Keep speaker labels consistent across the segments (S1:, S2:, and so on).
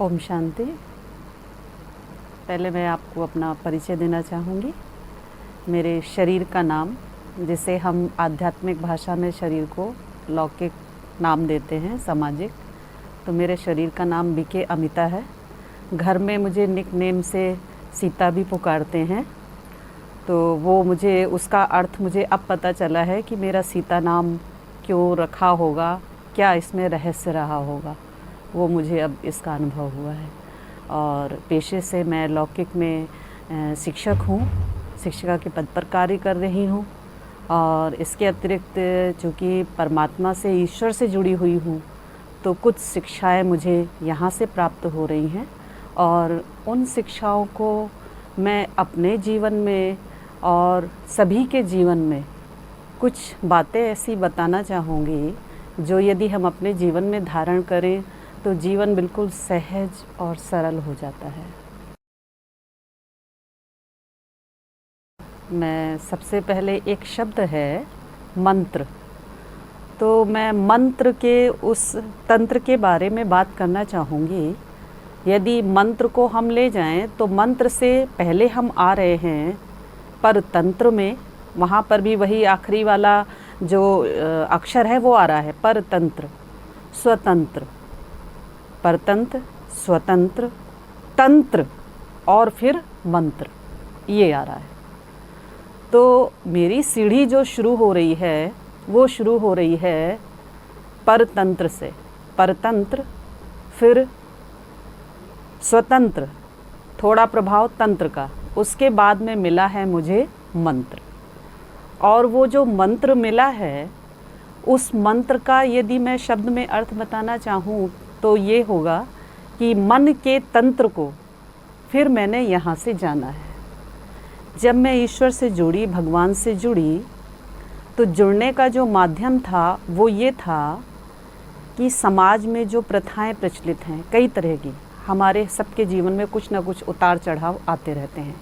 S1: ओम शांति। पहले मैं आपको अपना परिचय देना चाहूँगी। मेरे शरीर का नाम, जिसे हम आध्यात्मिक भाषा में शरीर को लौकिक नाम देते हैं, सामाजिक, तो मेरे शरीर का नाम बीके अमिता है। घर में मुझे निक नेम से सीता भी पुकारते हैं। तो वो मुझे उसका अर्थ मुझे अब पता चला है कि मेरा सीता नाम क्यों रखा होगा, क्या इसमें रहस्य रहा होगा, वो मुझे अब इसका अनुभव हुआ है। और पेशे से मैं लौकिक में शिक्षक हूँ, शिक्षिका के पद पर कार्य कर रही हूँ। और इसके अतिरिक्त चूँकि परमात्मा से, ईश्वर से जुड़ी हुई हूँ, तो कुछ शिक्षाएं मुझे यहाँ से प्राप्त हो रही हैं और उन शिक्षाओं को मैं अपने जीवन में और सभी के जीवन में कुछ बातें ऐसी बताना चाहूँगी जो यदि हम अपने जीवन में धारण करें तो जीवन बिल्कुल सहज और सरल हो जाता है। मैं सबसे पहले एक शब्द है मंत्र, तो मैं मंत्र के उस तंत्र के बारे में बात करना चाहूँगी। यदि मंत्र को हम ले जाएं तो मंत्र से पहले हम आ रहे हैं पर तंत्र में, वहाँ पर भी वही आखिरी वाला जो अक्षर है वो आ रहा है, पर तंत्र, स्वतंत्र, परतंत्र, स्वतंत्र, तंत्र और फिर मंत्र, ये आ रहा है। तो मेरी सीढ़ी जो शुरू हो रही है वो शुरू हो रही है परतंत्र से, परतंत्र, फिर स्वतंत्र, थोड़ा प्रभाव तंत्र का, उसके बाद में मिला है मुझे मंत्र। और वो जो मंत्र मिला है, उस मंत्र का यदि मैं शब्द में अर्थ बताना चाहूँ तो ये होगा कि मन के तंत्र को फिर मैंने यहाँ से जाना है। जब मैं ईश्वर से जुड़ी, भगवान से जुड़ी, तो जुड़ने का जो माध्यम था वो ये था कि समाज में जो प्रथाएं प्रचलित हैं, कई तरह की, हमारे सबके जीवन में कुछ ना कुछ उतार चढ़ाव आते रहते हैं।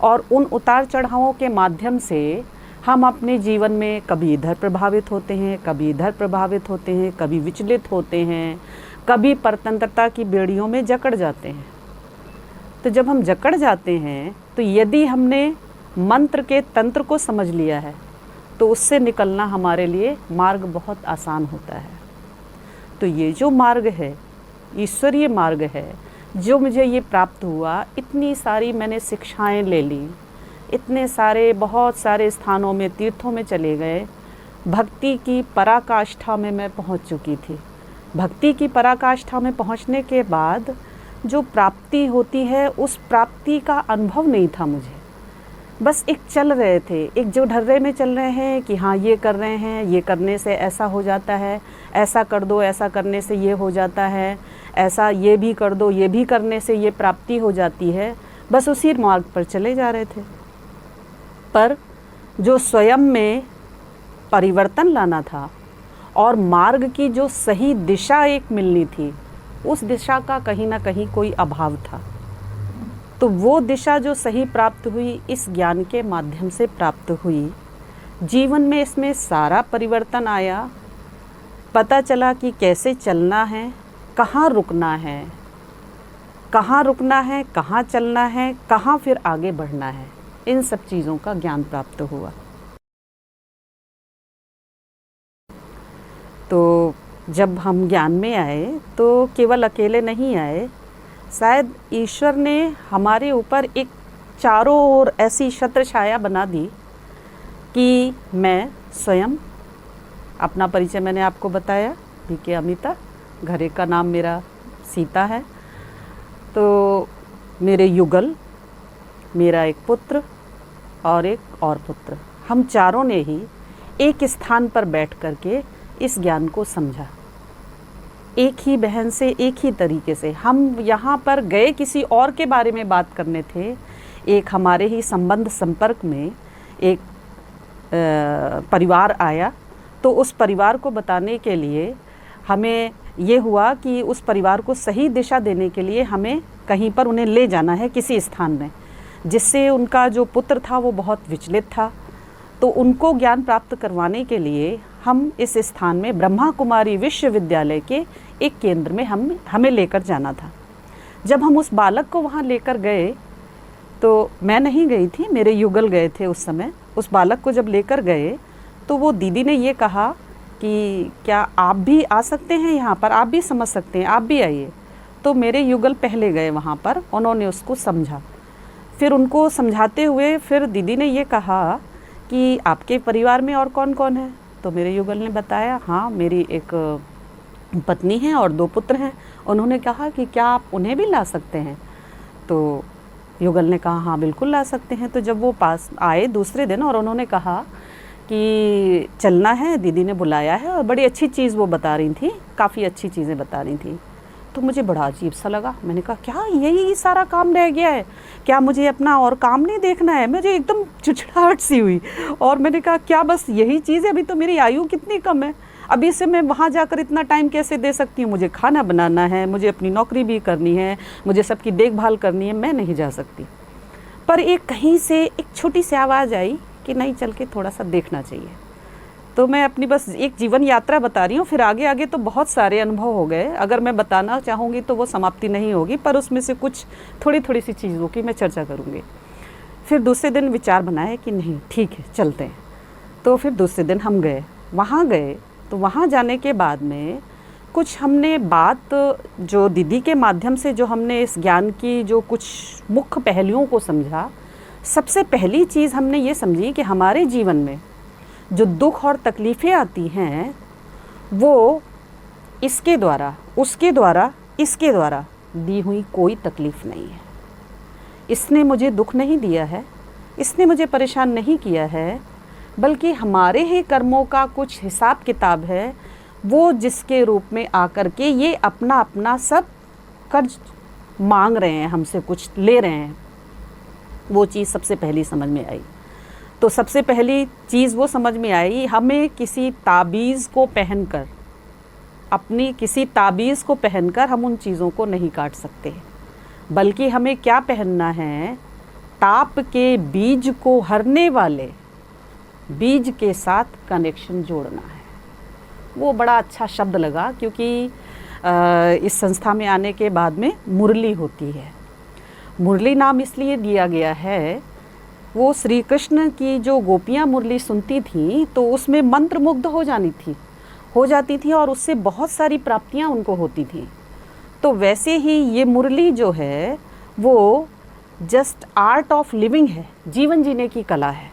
S1: और उन उतार चढ़ावों के माध्यम से हम अपने जीवन में कभी इधर प्रभावित होते हैं, कभी इधर प्रभावित होते हैं, कभी विचलित होते हैं, कभी परतंत्रता की बेड़ियों में जकड़ जाते हैं। तो जब हम जकड़ जाते हैं तो यदि हमने मंत्र के तंत्र को समझ लिया है तो उससे निकलना हमारे लिए मार्ग बहुत आसान होता है। तो ये जो मार्ग है, ईश्वरीय मार्ग है, जो मुझे ये प्राप्त हुआ, इतनी सारी मैंने शिक्षाएं ले ली, इतने सारे, बहुत सारे स्थानों में, तीर्थों में चले गए, भक्ति की पराकाष्ठा में मैं पहुंच चुकी थी। भक्ति की पराकाष्ठा में पहुंचने के बाद जो प्राप्ति होती है, उस प्राप्ति का अनुभव नहीं था मुझे। बस एक चल रहे थे, एक जो ढर्रे में चल रहे हैं कि हाँ ये कर रहे हैं, ये करने से ऐसा हो जाता है, ऐसा कर दो, ऐसा करने से ये हो जाता है, ऐसा ये भी कर दो, ये भी करने से ये प्राप्ति हो जाती है। बस उसी मार्ग पर चले जा रहे थे। पर जो स्वयं में परिवर्तन लाना था और मार्ग की जो सही दिशा एक मिलनी थी, उस दिशा का कहीं ना कहीं कोई अभाव था। तो वो दिशा जो सही प्राप्त हुई, इस ज्ञान के माध्यम से प्राप्त हुई। जीवन में इसमें सारा परिवर्तन आया। पता चला कि कैसे चलना है, कहाँ रुकना है, कहाँ रुकना है, कहाँ चलना है, कहाँ फिर आगे बढ़ना है। इन सब चीज़ों का ज्ञान प्राप्त हुआ। तो जब हम ज्ञान में आए तो केवल अकेले नहीं आए, शायद ईश्वर ने हमारे ऊपर एक चारों ओर ऐसी छत्र छाया बना दी कि मैं स्वयं, अपना परिचय मैंने आपको बताया, बीके अमिता, घरे का नाम मेरा सीता है। तो मेरे युगल, मेरा एक पुत्र और एक और पुत्र, हम चारों ने ही एक स्थान पर बैठ कर के इस ज्ञान को समझा। एक ही बहन से, एक ही तरीके से। हम यहाँ पर गए किसी और के बारे में बात करने थे। एक हमारे ही संबंध संपर्क में एक परिवार आया, तो उस परिवार को बताने के लिए हमें ये हुआ कि उस परिवार को सही दिशा देने के लिए हमें कहीं पर उन्हें ले जाना है, किसी स्थान में, जिससे उनका जो पुत्र था वो बहुत विचलित था। तो उनको ज्ञान प्राप्त करवाने के लिए हम इस स्थान में ब्रह्मा कुमारी विश्वविद्यालय के एक केंद्र में हमें लेकर जाना था। जब हम उस बालक को वहाँ लेकर गए, तो मैं नहीं गई थी, मेरे युगल गए थे उस समय। उस बालक को जब लेकर गए तो वो दीदी ने ये कहा कि क्या आप भी आ सकते हैं यहाँ पर, आप भी समझ सकते हैं, आप भी आइए। तो मेरे युगल पहले गए वहाँ पर, उन्होंने उसको समझा। फिर उनको समझाते हुए फिर दीदी ने ये कहा कि आपके परिवार में और कौन कौन है। तो मेरे युगल ने बताया, हाँ मेरी एक पत्नी है और 2 पुत्र हैं। उन्होंने कहा कि क्या आप उन्हें भी ला सकते हैं। तो युगल ने कहा हाँ बिल्कुल ला सकते हैं। तो जब वो पास आए दूसरे दिन और उन्होंने कहा कि चलना है, दीदी ने बुलाया है, और बड़ी अच्छी चीज़ वो बता रही थी, काफ़ी अच्छी चीज़ें बता रही थी। तो मुझे बड़ा अजीब सा लगा। मैंने कहा क्या यही सारा काम रह गया है, क्या मुझे अपना और काम नहीं देखना है। मुझे एकदम चिड़चिड़ाहट सी हुई और मैंने कहा क्या बस यही चीज़ है, अभी तो मेरी आयु कितनी कम है, अभी से मैं वहाँ जाकर इतना टाइम कैसे दे सकती हूँ। मुझे खाना बनाना है, मुझे अपनी नौकरी भी करनी है, मुझे सबकी देखभाल करनी है, मैं नहीं जा सकती। पर एक कहीं से एक छोटी सी आवाज़ आई कि नहीं, चल के थोड़ा सा देखना चाहिए। तो मैं अपनी बस एक जीवन यात्रा बता रही हूँ, फिर आगे आगे तो बहुत सारे अनुभव हो गए, अगर मैं बताना चाहूँगी तो वो समाप्ति नहीं होगी, पर उसमें से कुछ थोड़ी सी चीज़ों की मैं चर्चा करूँगी। फिर दूसरे दिन विचार बनाया कि नहीं ठीक है चलते हैं। तो फिर दूसरे दिन हम गए, वहाँ गए। तो वहाँ जाने के बाद में कुछ हमने बात जो दीदी के माध्यम से जो हमने इस ज्ञान की जो कुछ मुख्य पहलुओं को समझा, सबसे पहली चीज़ हमने ये समझी कि हमारे जीवन में जो दुख और तकलीफ़ें आती हैं वो इसके द्वारा, उसके द्वारा, इसके द्वारा दी हुई कोई तकलीफ़ नहीं है। इसने मुझे दुख नहीं दिया है, इसने मुझे परेशान नहीं किया है, बल्कि हमारे ही कर्मों का कुछ हिसाब किताब है, वो जिसके रूप में आकर के ये अपना अपना सब कर्ज मांग रहे हैं, हमसे कुछ ले रहे हैं। वो चीज़ सबसे पहली समझ में आई। तो सबसे पहली चीज़ वो समझ में आई, हमें किसी ताबीज़ को पहनकर, अपनी किसी ताबीज़ को पहनकर हम उन चीज़ों को नहीं काट सकते, बल्कि हमें क्या पहनना है, ताप के बीज को हरने वाले बीज के साथ कनेक्शन जोड़ना है। वो बड़ा अच्छा शब्द लगा, क्योंकि इस संस्था में आने के बाद में मुरली होती है। मुरली नाम इसलिए दिया गया है, वो श्री कृष्ण की जो गोपियाँ मुरली सुनती थीं तो उसमें मंत्रमुग्ध हो जाती थी और उससे बहुत सारी प्राप्तियाँ उनको होती थीं। तो वैसे ही ये मुरली जो है वो जस्ट आर्ट ऑफ लिविंग है, जीवन जीने की कला है।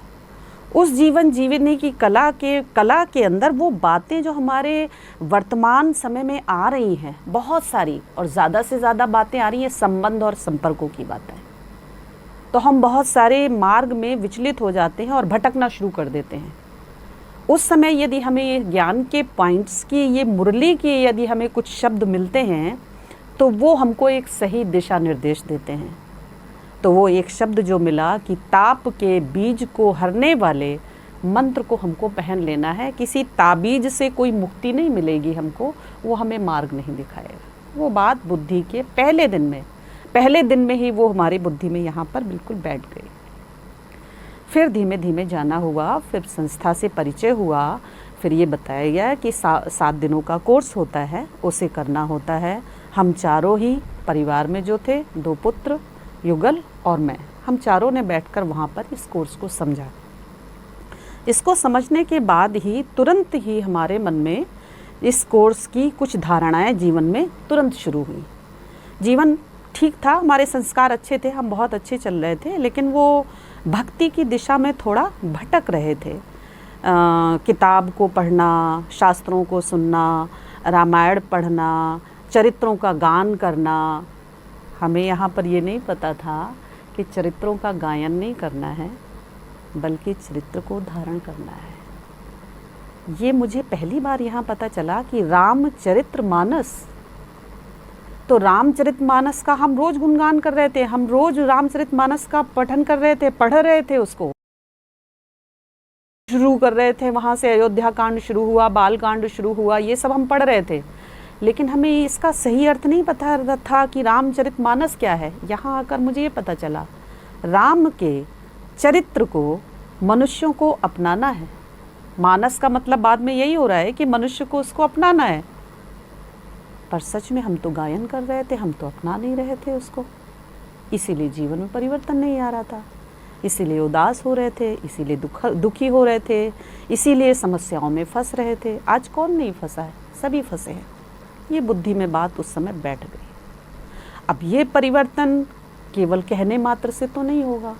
S1: उस जीवन जीने की कला के अंदर वो बातें जो हमारे वर्तमान समय में आ रही हैं, बहुत सारी और ज़्यादा से ज़्यादा बातें आ रही हैं संबंध और संपर्कों की बातें। तो हम बहुत सारे मार्ग में विचलित हो जाते हैं और भटकना शुरू कर देते हैं। उस समय यदि हमें ये ज्ञान के पॉइंट्स की, ये मुरली के यदि हमें कुछ शब्द मिलते हैं तो वो हमको एक सही दिशा निर्देश देते हैं। तो वो एक शब्द जो मिला कि ताप के बीज को हरने वाले मंत्र को हमको पहन लेना है। किसी ताबीज से कोई मुक्ति नहीं मिलेगी हमको, वो हमें मार्ग नहीं दिखाएगा। वो बात बुद्धि के पहले दिन में ही वो हमारी बुद्धि में यहाँ पर बिल्कुल बैठ गई। फिर धीमे धीमे जाना हुआ, फिर संस्था से परिचय हुआ, फिर ये बताया गया कि 7 दिनों का कोर्स होता है, उसे करना होता है। हम चारों ही परिवार में जो थे, 2 पुत्र, युगल और मैं, हम चारों ने बैठकर वहाँ पर इस कोर्स को समझा। इसको समझने के बाद ही तुरंत ही हमारे मन में इस कोर्स की कुछ धारणाएं जीवन में तुरंत शुरू हुई। जीवन ठीक था, हमारे संस्कार अच्छे थे, हम बहुत अच्छे चल रहे थे, लेकिन वो भक्ति की दिशा में थोड़ा भटक रहे थे। किताब को पढ़ना, शास्त्रों को सुनना, रामायण पढ़ना, चरित्रों का गान करना। हमें यहाँ पर ये नहीं पता था कि चरित्रों का गायन नहीं करना है, बल्कि चरित्र को धारण करना है। ये मुझे पहली बार यहाँ पता चला कि रामचरितमानस, तो रामचरितमानस का हम रोज़ गुणगान कर रहे थे, हम रोज़ रामचरितमानस का पठन कर रहे थे, पढ़ रहे थे, उसको शुरू कर रहे थे। वहाँ से अयोध्या कांड शुरू हुआ, बाल कांड शुरू हुआ, ये सब हम पढ़ रहे थे, लेकिन हमें इसका सही अर्थ नहीं पता था कि रामचरितमानस क्या है। यहाँ आकर मुझे ये पता चला, राम के चरित्र को मनुष्यों को अपनाना है। मानस का मतलब बाद में यही हो रहा है कि मनुष्य को उसको अपनाना है। पर सच में हम तो गायन कर रहे थे, हम तो अपना नहीं रहे थे उसको। इसीलिए जीवन में परिवर्तन नहीं आ रहा था, इसीलिए उदास हो रहे थे, इसीलिए दुखी हो रहे थे, इसीलिए समस्याओं में फंस रहे थे। आज कौन नहीं फंसा है? सभी फंसे हैं। ये बुद्धि में बात उस समय बैठ गई। अब ये परिवर्तन केवल कहने मात्र से तो नहीं होगा,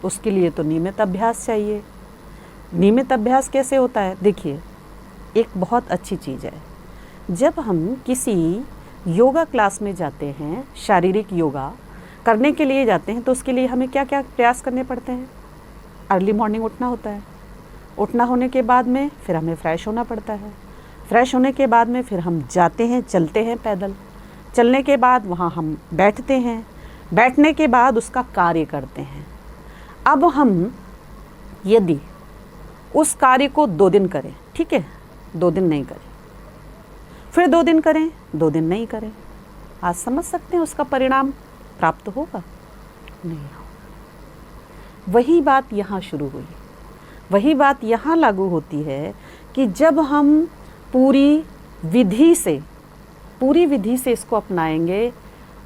S1: उसके लिए तो नियमित अभ्यास चाहिए। नियमित अभ्यास कैसे होता है? देखिए, एक बहुत अच्छी चीज़ है, जब हम किसी योगा क्लास में जाते हैं, शारीरिक योगा करने के लिए जाते हैं, तो उसके लिए हमें क्या क्या प्रयास करने पड़ते हैं? अर्ली मॉर्निंग उठना होता है। उठना होने के बाद में फिर हमें फ्रेश होना पड़ता है। फ्रेश होने के बाद में फिर हम जाते हैं, चलते हैं पैदल। चलने के बाद वहाँ हम बैठते हैं, बैठने के बाद उसका कार्य करते हैं। अब हम यदि उस कार्य को 2 दिन करें, ठीक है, 2 दिन नहीं करें, फिर 2 दिन करें, 2 दिन नहीं करें, आज समझ सकते हैं उसका परिणाम प्राप्त होगा? नहीं होगा। वही बात यहाँ शुरू हुई, वही बात यहाँ लागू होती है कि जब हम पूरी विधि से इसको अपनाएंगे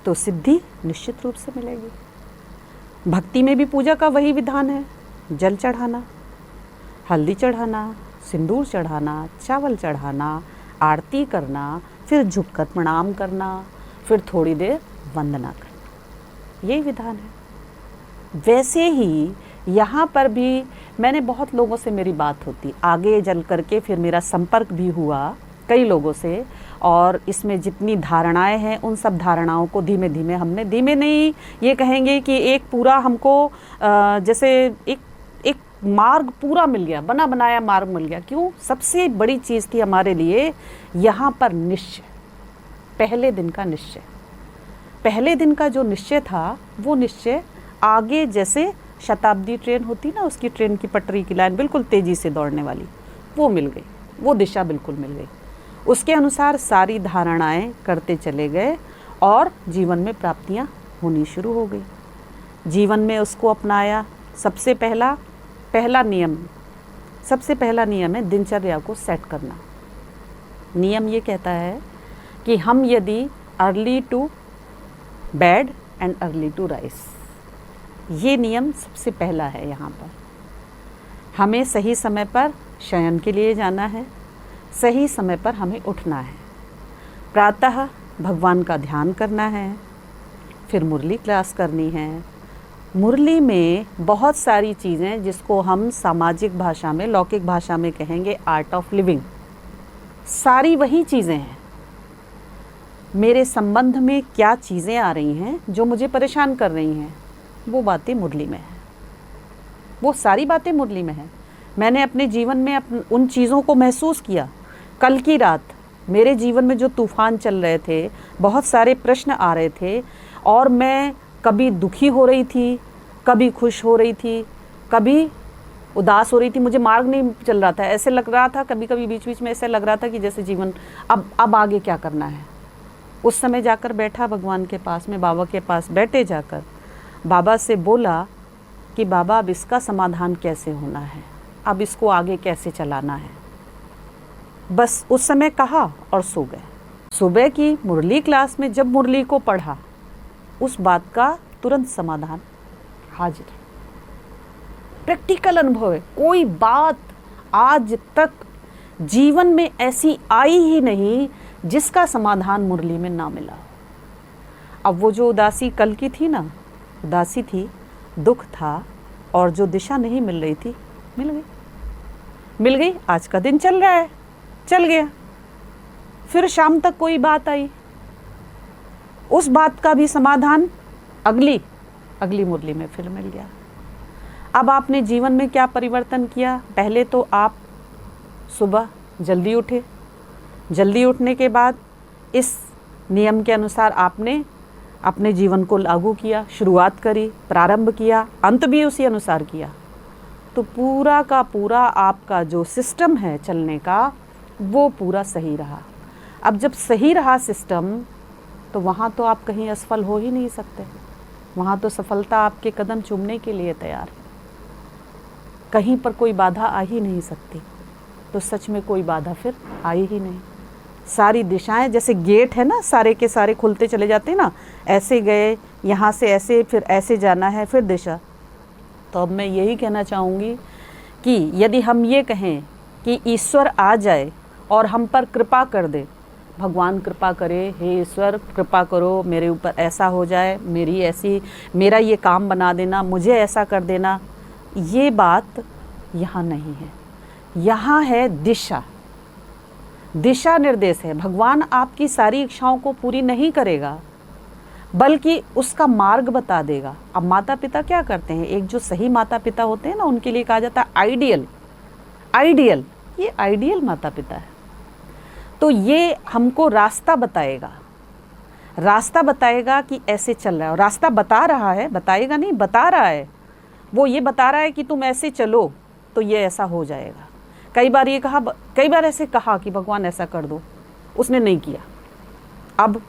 S1: तो सिद्धि निश्चित रूप से मिलेगी। भक्ति में भी पूजा का वही विधान है, जल चढ़ाना, हल्दी चढ़ाना, सिंदूर चढ़ाना, चावल चढ़ाना, आरती करना, फिर झुककर प्रणाम करना, फिर थोड़ी देर वंदना करना, यही विधान है। वैसे ही यहाँ पर भी मैंने बहुत लोगों से मेरी बात होती, आगे चल करके फिर मेरा संपर्क भी हुआ कई लोगों से, और इसमें जितनी धारणाएं हैं उन सब धारणाओं को धीमे धीमे हमने, धीमे नहीं ये कहेंगे कि एक पूरा हमको जैसे एक मार्ग पूरा मिल गया, बना बनाया मार्ग मिल गया। क्यों? सबसे बड़ी चीज़ थी हमारे लिए यहाँ पर निश्चय, पहले दिन का निश्चय। पहले दिन का जो निश्चय था वो निश्चय आगे, जैसे शताब्दी ट्रेन होती ना, उसकी ट्रेन की पटरी की लाइन बिल्कुल तेज़ी से दौड़ने वाली, वो मिल गई, वो दिशा बिल्कुल मिल गई। उसके अनुसार सारी धारणाएं करते चले गए और जीवन में प्राप्तियां होनी शुरू हो गई। जीवन में उसको अपनाया। सबसे पहला नियम है दिनचर्या को सेट करना। नियम ये कहता है कि हम यदि early to bed and early to rise, ये नियम सबसे पहला है। यहाँ पर हमें सही समय पर शयन के लिए जाना है, सही समय पर हमें उठना है, प्रातः भगवान का ध्यान करना है, फिर मुरली क्लास करनी है। मुरली में बहुत सारी चीज़ें, जिसको हम सामाजिक भाषा में, लौकिक भाषा में कहेंगे आर्ट ऑफ लिविंग, सारी वही चीज़ें हैं। मेरे संबंध में क्या चीज़ें आ रही हैं जो मुझे परेशान कर रही हैं, वो बातें मुरली में है, वो सारी बातें मुरली में है। मैंने अपने जीवन में उन चीज़ों को महसूस किया। कल की रात मेरे जीवन में जो तूफ़ान चल रहे थे, बहुत सारे प्रश्न आ रहे थे, और मैं कभी दुखी हो रही थी, कभी खुश हो रही थी, कभी उदास हो रही थी। मुझे मार्ग नहीं चल रहा था, ऐसे लग रहा था, कभी कभी बीच बीच में ऐसे लग रहा था कि जैसे जीवन अब आगे क्या करना है। उस समय जाकर बैठा भगवान के पास में, बाबा के पास बैठे जाकर बाबा से बोला कि बाबा अब इसका समाधान कैसे होना है, अब इसको आगे कैसे चलाना है। बस उस समय कहा और सो गए। सुबह की मुरली क्लास में जब मुरली को पढ़ा, उस बात का तुरंत समाधान हाजिर। प्रैक्टिकल अनुभव है। कोई बात आज तक जीवन में ऐसी आई ही नहीं जिसका समाधान मुरली में ना मिला। अब वो जो उदासी कल की थी ना, उदासी थी, दुख था, और जो दिशा नहीं मिल रही थी, मिल गई। आज का दिन चल रहा है, चल गया। फिर शाम तक कोई बात आई, उस बात का भी समाधान अगली मुरली में फिर मिल गया। अब आपने जीवन में क्या परिवर्तन किया? पहले तो आप सुबह जल्दी उठे, जल्दी उठने के बाद इस नियम के अनुसार आपने अपने जीवन को लागू किया, शुरुआत करी, प्रारंभ किया, अंत भी उसी अनुसार किया। तो पूरा का पूरा आपका जो सिस्टम है चलने का, वो पूरा सही रहा। अब जब सही रहा सिस्टम, तो वहाँ तो आप कहीं असफल हो ही नहीं सकते। वहाँ तो सफलता आपके कदम चूमने के लिए तैयार है। कहीं पर कोई बाधा आ ही नहीं सकती। तो सच में कोई बाधा फिर आई ही नहीं। सारी दिशाएं जैसे गेट है ना, सारे के सारे खुलते चले जाते हैं ना, ऐसे गए, यहाँ से ऐसे, फिर ऐसे जाना है, फिर दिशा। तो अब मैं यही कहना चाहूँगी कि यदि हम ये कहें कि ईश्वर आ जाए और हम पर कृपा कर दे, भगवान कृपा करे, हे ईश्वर कृपा करो, मेरे ऊपर ऐसा हो जाए, मेरा ये काम बना देना, मुझे ऐसा कर देना, ये बात यहाँ नहीं है। यहाँ है दिशा, दिशा निर्देश है। भगवान आपकी सारी इच्छाओं को पूरी नहीं करेगा, बल्कि उसका मार्ग बता देगा। अब माता पिता क्या करते हैं, एक जो सही माता पिता होते हैं ना, उनके लिए कहा जाता है आइडियल, ये आइडियल माता पिता है। तो ये हमको रास्ता बताएगा कि ऐसे चल रहा है, और रास्ता बता रहा है, बताएगा नहीं, बता रहा है। वो ये बता रहा है कि तुम ऐसे चलो तो ये ऐसा हो जाएगा। कई बार ऐसे कहा कि भगवान ऐसा कर दो, उसने नहीं किया। अब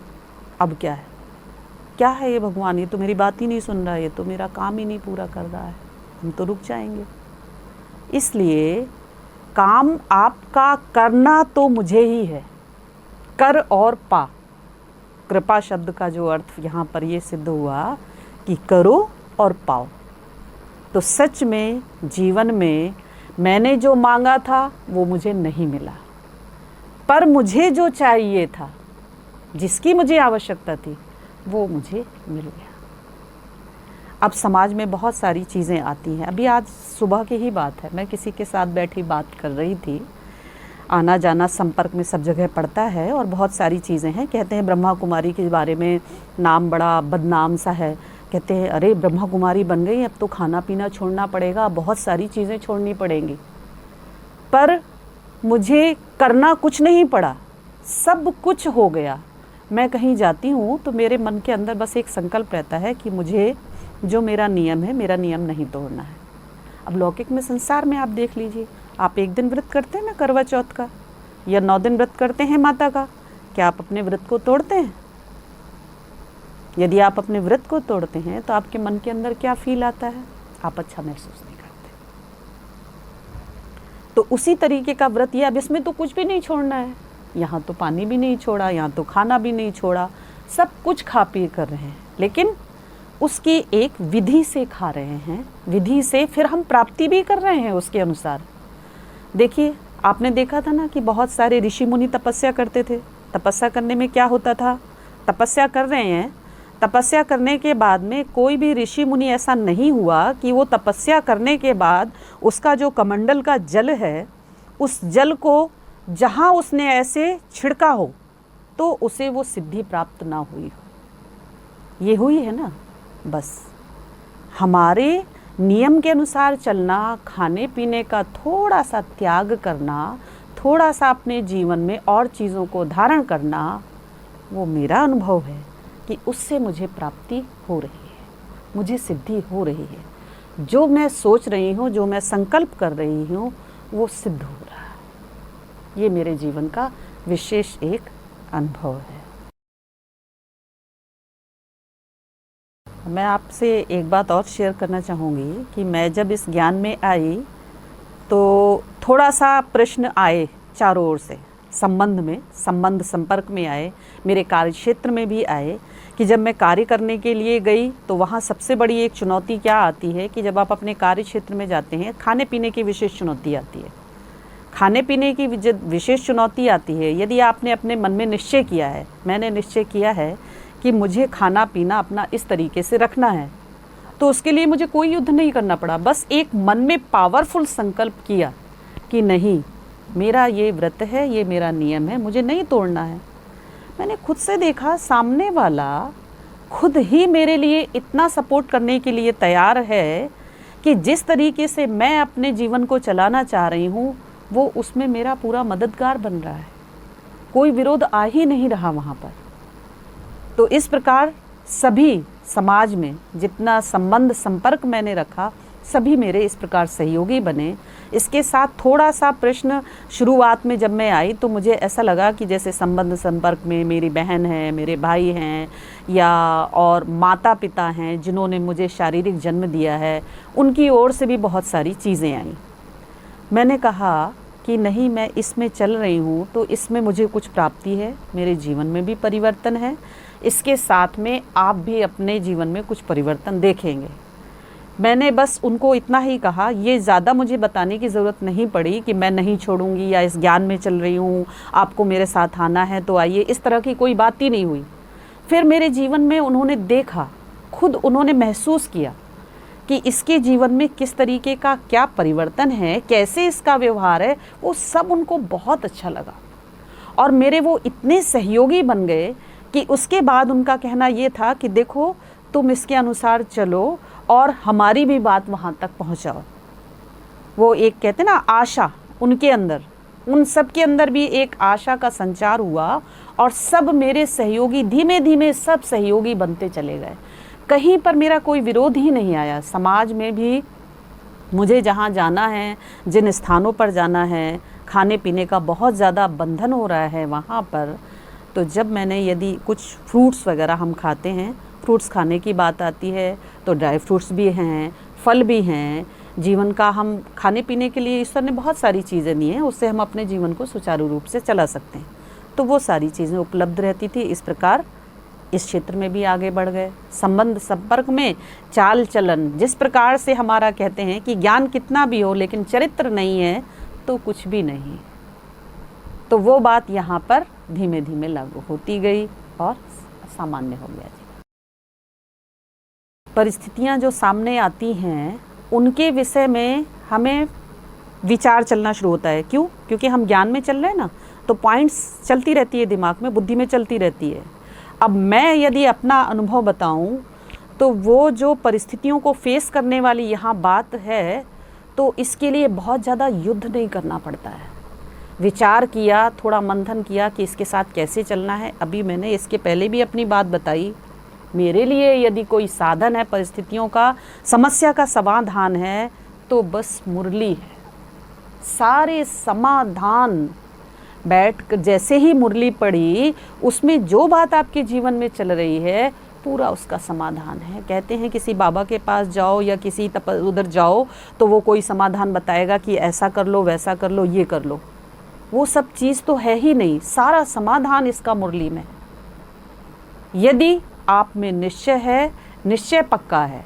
S1: क्या है ये भगवान, ये तो मेरी बात ही नहीं सुन रहा है, ये तो मेरा काम ही नहीं पूरा कर रहा है, हम तो रुक जाएंगे। इसलिए काम आपका करना तो मुझे ही है, कर और पा। कृपा शब्द का जो अर्थ यहाँ पर ये सिद्ध हुआ कि करो और पाओ। तो सच में जीवन में मैंने जो मांगा था वो मुझे नहीं मिला, पर मुझे जो चाहिए था, जिसकी मुझे आवश्यकता थी, वो मुझे मिल गया। अब समाज में बहुत सारी चीज़ें आती हैं। अभी आज सुबह की ही बात है, मैं किसी के साथ बैठी बात कर रही थी। आना जाना संपर्क में सब जगह पड़ता है और बहुत सारी चीज़ें हैं। कहते हैं ब्रह्मा कुमारी के बारे में नाम बड़ा बदनाम सा है। कहते हैं अरे ब्रह्मा कुमारी बन गई, अब तो खाना पीना छोड़ना पड़ेगा, बहुत सारी चीज़ें छोड़नी पड़ेंगी। पर मुझे करना कुछ नहीं पड़ा, सब कुछ हो गया। मैं कहीं जाती हूँ तो मेरे मन के अंदर बस एक संकल्प रहता है कि मुझे जो मेरा नियम है, मेरा नियम नहीं तोड़ना है। अब लौकिक में, संसार में आप देख लीजिए, आप एक दिन व्रत करते हैं ना करवा चौथ का, या 9 दिन व्रत करते हैं माता का, क्या आप अपने व्रत को तोड़ते हैं? यदि आप अपने व्रत को तोड़ते हैं तो आपके मन के अंदर क्या फील आता है? आप अच्छा महसूस नहीं करते। तो उसी तरीके का व्रत ये, अब इसमें तो कुछ भी नहीं छोड़ना है, यहाँ तो पानी भी नहीं छोड़ा, यहाँ तो खाना भी नहीं छोड़ा, सब कुछ खा पी कर रहे हैं, लेकिन उसकी एक विधि से खा रहे हैं, विधि से फिर हम प्राप्ति भी कर रहे हैं उसके अनुसार। देखिए, आपने देखा था ना कि बहुत सारे ऋषि मुनि तपस्या करते थे। तपस्या करने में क्या होता था, तपस्या कर रहे हैं, तपस्या करने के बाद में कोई भी ऋषि मुनि ऐसा नहीं हुआ कि वो तपस्या करने के बाद उसका जो कमंडल का जल है, उस जल को जहाँ उसने ऐसे छिड़का हो तो उसे वो सिद्धि प्राप्त ना हुई हो। ये हुई है ना। बस हमारे नियम के अनुसार चलना, खाने पीने का थोड़ा सा त्याग करना, थोड़ा सा अपने जीवन में और चीज़ों को धारण करना, वो मेरा अनुभव है कि उससे मुझे प्राप्ति हो रही है, मुझे सिद्धि हो रही है। जो मैं सोच रही हूँ, जो मैं संकल्प कर रही हूँ, वो सिद्ध हो रहा है। ये मेरे जीवन का विशेष एक अनुभव है। मैं आपसे एक बात और शेयर करना चाहूँगी कि मैं जब इस ज्ञान में आई तो थोड़ा सा प्रश्न आए चारों ओर से, संबंध संपर्क में आए, मेरे कार्य क्षेत्र में भी आए कि जब मैं कार्य करने के लिए गई तो वहाँ सबसे बड़ी एक चुनौती क्या आती है कि जब आप अपने कार्य क्षेत्र में जाते हैं, खाने पीने की विशेष चुनौती आती है। खाने पीने की विशेष चुनौती आती है। यदि आपने अपने मन में निश्चय किया है, मैंने निश्चय किया है कि मुझे खाना पीना अपना इस तरीके से रखना है, तो उसके लिए मुझे कोई युद्ध नहीं करना पड़ा। बस एक मन में पावरफुल संकल्प किया कि नहीं, मेरा ये व्रत है, ये मेरा नियम है, मुझे नहीं तोड़ना है। मैंने खुद से देखा, सामने वाला खुद ही मेरे लिए इतना सपोर्ट करने के लिए तैयार है कि जिस तरीके से मैं अपने जीवन को चलाना चाह रही हूँ, वो उसमें मेरा पूरा मददगार बन रहा है। कोई विरोध आ ही नहीं रहा वहाँ पर। तो इस प्रकार सभी समाज में जितना संबंध संपर्क मैंने रखा, सभी मेरे इस प्रकार सहयोगी बने। इसके साथ थोड़ा सा प्रश्न शुरुआत में जब मैं आई तो मुझे ऐसा लगा कि जैसे संबंध संपर्क में मेरी बहन है, मेरे भाई हैं, या और माता पिता हैं जिन्होंने मुझे शारीरिक जन्म दिया है, उनकी ओर से भी बहुत सारी चीज़ें आई। मैंने कहा कि नहीं, मैं इसमें चल रही हूँ तो इसमें मुझे कुछ प्राप्ति है, मेरे जीवन में भी परिवर्तन है, इसके साथ में आप भी अपने जीवन में कुछ परिवर्तन देखेंगे। मैंने बस उनको इतना ही कहा, ये ज़्यादा मुझे बताने की ज़रूरत नहीं पड़ी कि मैं नहीं छोड़ूंगी या इस ज्ञान में चल रही हूँ, आपको मेरे साथ आना है तो आइए, इस तरह की कोई बात ही नहीं हुई। फिर मेरे जीवन में उन्होंने देखा, खुद उन्होंने महसूस किया कि इसके जीवन में किस तरीके का क्या परिवर्तन है, कैसे इसका व्यवहार है, वो सब उनको बहुत अच्छा लगा। और मेरे वो इतने सहयोगी बन गए कि उसके बाद उनका कहना ये था कि देखो, तुम इसके अनुसार चलो और हमारी भी बात वहाँ तक पहुँचाओ। वो एक कहते ना आशा, उनके अंदर, उन सब के अंदर भी एक आशा का संचार हुआ और सब मेरे सहयोगी धीमे धीमे सब सहयोगी बनते चले गए। कहीं पर मेरा कोई विरोध ही नहीं आया। समाज में भी मुझे जहाँ जाना है, जिन स्थानों पर जाना है, खाने पीने का बहुत ज़्यादा बंधन हो रहा है वहाँ पर, तो जब मैंने यदि कुछ फ्रूट्स वगैरह हम खाते हैं, फ्रूट्स खाने की बात आती है तो ड्राई फ्रूट्स भी हैं, फल भी हैं। जीवन का हम खाने पीने के लिए ईश्वर ने बहुत सारी चीज़ें दी हैं, उससे हम अपने जीवन को सुचारू रूप से चला सकते हैं। तो वो सारी चीज़ें उपलब्ध रहती थी। इस प्रकार इस क्षेत्र में भी आगे बढ़ गए। संबंध संपर्क में चाल चलन, जिस प्रकार से हमारा कहते हैं कि ज्ञान कितना भी हो लेकिन चरित्र नहीं है तो कुछ भी नहीं। तो वो बात यहाँ पर धीमे धीमे लागू होती गई और सामान्य हो गया। परिस्थितियाँ जो सामने आती हैं उनके विषय में हमें विचार चलना शुरू होता है। क्यों? क्योंकि हम ज्ञान में चल रहे हैं ना, तो पॉइंट्स चलती रहती है दिमाग में, बुद्धि में चलती रहती है। अब मैं यदि अपना अनुभव बताऊं तो वो जो परिस्थितियों को फेस करने वाली यहाँ बात है, तो इसके लिए बहुत ज़्यादा युद्ध नहीं करना पड़ता है। विचार किया, थोड़ा मंथन किया कि इसके साथ कैसे चलना है। अभी मैंने इसके पहले भी अपनी बात बताई, मेरे लिए यदि कोई साधन है परिस्थितियों का, समस्या का समाधान है, तो बस मुरली है। सारे समाधान बैठ जैसे ही मुरली पड़ी, उसमें जो बात आपके जीवन में चल रही है पूरा उसका समाधान है। कहते हैं किसी बाबा के पास जाओ या किसी उधर जाओ तो वो कोई समाधान बताएगा कि ऐसा कर लो, वैसा कर लो, ये कर लो। वो सब चीज़ तो है ही नहीं, सारा समाधान इसका मुरली में है। यदि आप में निश्चय है, निश्चय पक्का है,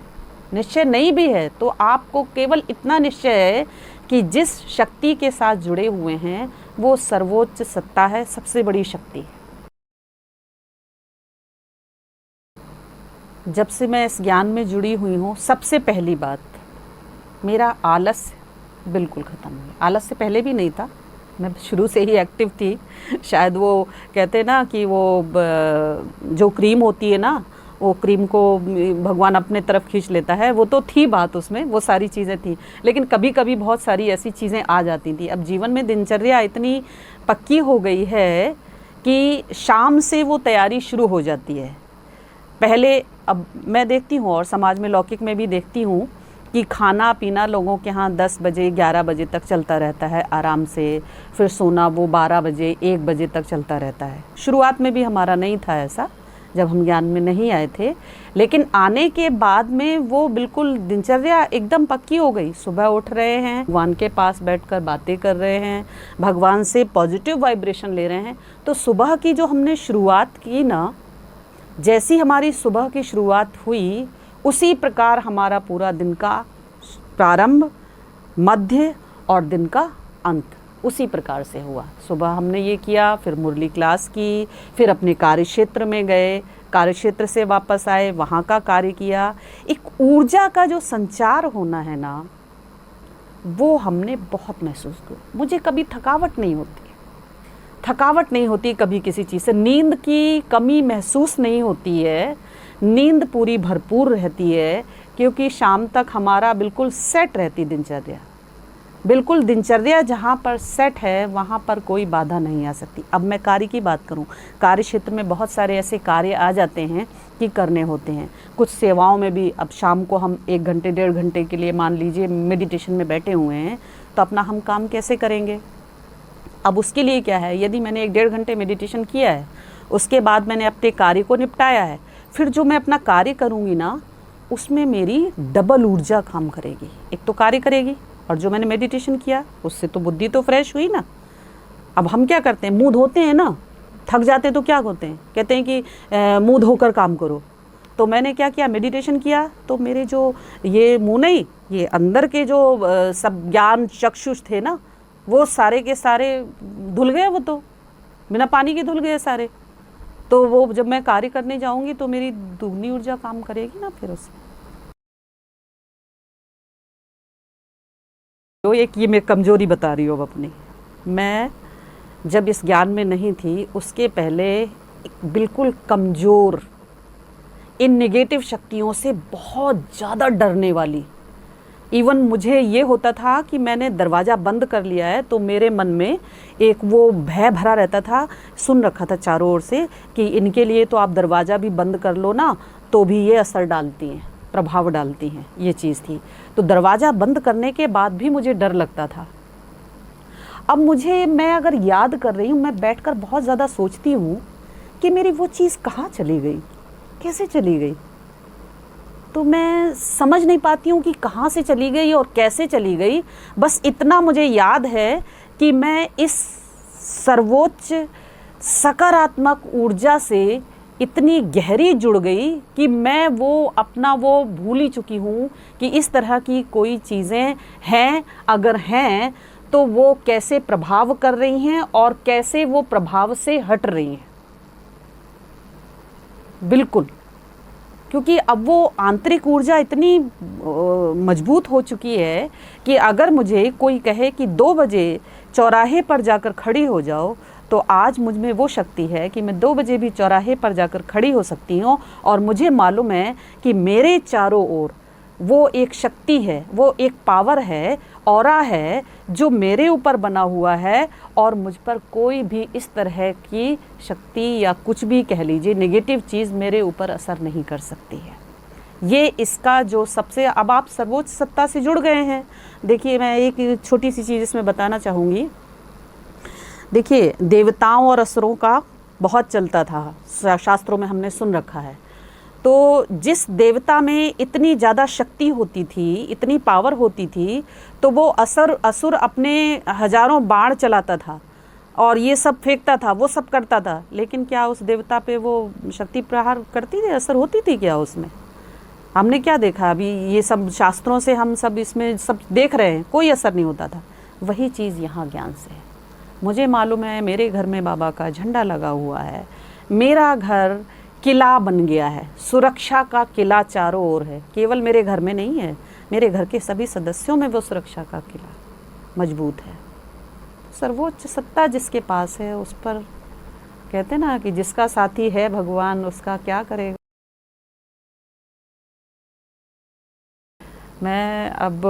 S1: निश्चय नहीं भी है तो आपको केवल इतना निश्चय है कि जिस शक्ति के साथ जुड़े हुए हैं वो सर्वोच्च सत्ता है, सबसे बड़ी शक्ति है। जब से मैं इस ज्ञान में जुड़ी हुई हूँ, सबसे पहली बात, मेरा आलस्य बिल्कुल ख़त्म हो गया। आलस्य पहले भी नहीं था, मैं शुरू से ही एक्टिव थी। शायद वो कहते हैं ना कि वो जो क्रीम होती है ना, वो क्रीम को भगवान अपने तरफ खींच लेता है, वो तो थी बात उसमें, वो सारी चीज़ें थी। लेकिन कभी कभी बहुत सारी ऐसी चीज़ें आ जाती थी। अब जीवन में दिनचर्या इतनी पक्की हो गई है कि शाम से वो तैयारी शुरू हो जाती है। पहले अब मैं देखती हूँ और समाज में लौकिक में भी देखती हूँ कि खाना पीना लोगों के यहाँ 10 बजे 11 बजे तक चलता रहता है आराम से, फिर सोना वो 12 बजे 1 बजे तक चलता रहता है। शुरुआत में भी हमारा नहीं था ऐसा, जब हम ज्ञान में नहीं आए थे, लेकिन आने के बाद में वो बिल्कुल दिनचर्या एकदम पक्की हो गई। सुबह उठ रहे हैं, भगवान के पास बैठकर बातें कर रहे हैं, भगवान से पॉजिटिव वाइब्रेशन ले रहे हैं। तो सुबह की जो हमने शुरुआत की ना, जैसी हमारी सुबह की शुरुआत हुई उसी प्रकार हमारा पूरा दिन का प्रारंभ, मध्य और दिन का अंत उसी प्रकार से हुआ। सुबह हमने ये किया, फिर मुरली क्लास की, फिर अपने कार्यक्षेत्र में गए, कार्यक्षेत्र से वापस आए, वहाँ का कार्य किया। एक ऊर्जा का जो संचार होना है ना, वो हमने बहुत महसूस किया। मुझे कभी थकावट नहीं होती कभी किसी चीज़ से। नींद की कमी महसूस नहीं होती है, नींद पूरी भरपूर रहती है, क्योंकि शाम तक हमारा बिल्कुल सेट रहती दिनचर्या। बिल्कुल दिनचर्या जहाँ पर सेट है वहाँ पर कोई बाधा नहीं आ सकती। अब मैं कार्य की बात करूँ, कार्य क्षेत्र में बहुत सारे ऐसे कार्य आ जाते हैं कि करने होते हैं। कुछ सेवाओं में भी अब शाम को हम 1 घंटे 1.5 घंटे के लिए मान लीजिए मेडिटेशन में बैठे हुए हैं, तो अपना हम काम कैसे करेंगे? अब उसके लिए क्या है, यदि मैंने 1-1.5 घंटे मेडिटेशन किया है, उसके बाद मैंने अपने कार्य को निपटाया है, फिर जो मैं अपना कार्य करूँगी ना, उसमें मेरी डबल ऊर्जा काम करेगी। एक तो कार्य करेगी, और जो मैंने मेडिटेशन किया उससे तो बुद्धि तो फ्रेश हुई ना। अब हम क्या करते हैं, मुंह धोते हैं ना, थक जाते तो क्या होते हैं, कहते हैं कि मुंह धोकर काम करो। तो मैंने क्या किया, मेडिटेशन किया, तो मेरे जो ये मुंह नहीं, ये अंदर के जो सब ज्ञान चक्षुष थे ना, वो सारे के सारे धुल गए, वो तो बिना पानी के धुल गए सारे। तो वो जब मैं कार्य करने जाऊंगी तो मेरी दुगनी ऊर्जा काम करेगी ना फिर उसमें। तो एक ये मैं कमजोरी बता रही हूँ अब अपनी। मैं जब इस ज्ञान में नहीं थी उसके पहले बिल्कुल कमज़ोर, इन नेगेटिव शक्तियों से बहुत ज़्यादा डरने वाली। इवन मुझे ये होता था कि मैंने दरवाज़ा बंद कर लिया है तो मेरे मन में एक वो भय भरा रहता था। सुन रखा था चारों ओर से कि इनके लिए तो आप दरवाज़ा भी बंद कर लो ना तो भी ये असर डालती हैं, प्रभाव डालती हैं, ये चीज़ थी। तो दरवाज़ा बंद करने के बाद भी मुझे डर लगता था। अब मैं अगर याद कर रही हूँ, मैं बैठकर बहुत ज़्यादा सोचती हूँ कि मेरी वो चीज़ कहाँ चली गई, कैसे चली गई। तो मैं समझ नहीं पाती हूँ कि कहाँ से चली गई और कैसे चली गई। बस इतना मुझे याद है कि मैं इस सर्वोच्च सकारात्मक ऊर्जा से इतनी गहरी जुड़ गई कि मैं वो अपना वो भूल ही चुकी हूँ कि इस तरह की कोई चीज़ें हैं, अगर हैं तो वो कैसे प्रभाव कर रही हैं और कैसे वो प्रभाव से हट रही हैं। बिल्कुल, क्योंकि अब वो आंतरिक ऊर्जा इतनी मजबूत हो चुकी है कि अगर मुझे कोई कहे कि 2 बजे चौराहे पर जाकर खड़ी हो जाओ, तो आज मुझ में वो शक्ति है कि मैं 2 बजे भी चौराहे पर जाकर खड़ी हो सकती हूँ। और मुझे मालूम है कि मेरे चारों ओर वो एक शक्ति है, वो एक पावर है, ऑरा है जो मेरे ऊपर बना हुआ है और मुझ पर कोई भी इस तरह की शक्ति या कुछ भी कह लीजिए नेगेटिव चीज़ मेरे ऊपर असर नहीं कर सकती है। ये इसका जो सबसे, अब आप सर्वोच्च सत्ता से जुड़ गए हैं। देखिए, मैं एक छोटी सी चीज़ इसमें बताना चाहूँगी। देखिए, देवताओं और असुरों का बहुत चलता था, शास्त्रों में हमने सुन रखा है। तो जिस देवता में इतनी ज़्यादा शक्ति होती थी, इतनी पावर होती थी, तो वो असुर अपने हजारों बाण चलाता था और ये सब फेंकता था, वो सब करता था, लेकिन क्या उस देवता पे वो शक्ति प्रहार करती थी, असर होती थी क्या उसमें? हमने क्या देखा? अभी ये सब शास्त्रों से हम सब इसमें सब देख रहे हैं, कोई असर नहीं होता था। वही चीज़ यहाँ ज्ञान से है। मुझे मालूम है मेरे घर में बाबा का झंडा लगा हुआ है, मेरा घर किला बन गया है, सुरक्षा का किला चारों ओर है। केवल मेरे घर में नहीं है, मेरे घर के सभी सदस्यों में वो सुरक्षा का किला मजबूत है। सर्वोच्च सत्ता जिसके पास है उस पर कहते ना कि जिसका साथी है भगवान उसका क्या करेगा। मैं अब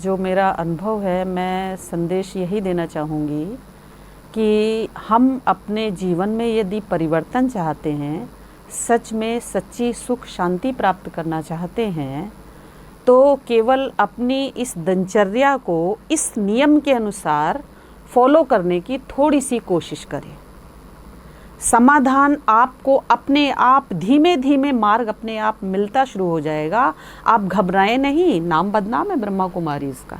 S1: जो मेरा अनुभव है, मैं संदेश यही देना चाहूँगी कि हम अपने जीवन में यदि परिवर्तन चाहते हैं, सच में सच्ची सुख शांति प्राप्त करना चाहते हैं, तो केवल अपनी इस दिनचर्या को इस नियम के अनुसार फॉलो करने की थोड़ी सी कोशिश करें। समाधान आपको अपने आप धीमे धीमे मार्ग अपने आप मिलता शुरू हो जाएगा। आप घबराएं नहीं। नाम बदनाम है ब्रह्मा कुमारी इसका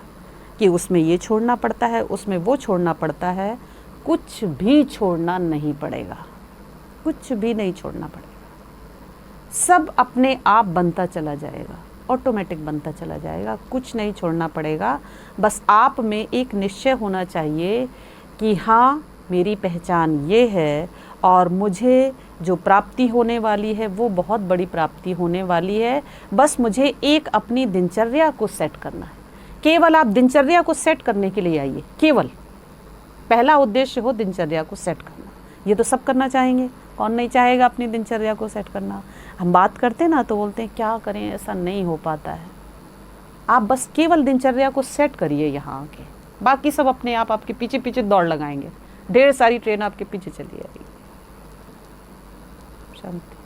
S1: कि उसमें ये छोड़ना पड़ता है, उसमें वो छोड़ना पड़ता है। कुछ भी छोड़ना नहीं पड़ेगा, कुछ भी नहीं छोड़ना पड़ेगा। सब अपने आप बनता चला जाएगा, ऑटोमेटिक बनता चला जाएगा। कुछ नहीं छोड़ना पड़ेगा। बस आप में एक निश्चय होना चाहिए कि हाँ, मेरी पहचान ये है और मुझे जो प्राप्ति होने वाली है वो बहुत बड़ी प्राप्ति होने वाली है। बस मुझे एक अपनी दिनचर्या को सेट करना है। केवल आप दिनचर्या को सेट करने के लिए आइए। केवल पहला उद्देश्य हो दिनचर्या को सेट करना। ये तो सब करना चाहेंगे, कौन नहीं चाहेगा अपनी दिनचर्या को सेट करना। हम बात करते ना तो बोलते हैं क्या करें, ऐसा नहीं हो पाता है। आप बस केवल दिनचर्या को सेट करिए यहाँ आके, बाकी सब अपने आप आपके पीछे पीछे दौड़ लगाएंगे। ढेर सारी ट्रेन आपके पीछे चली आएगी। शांति।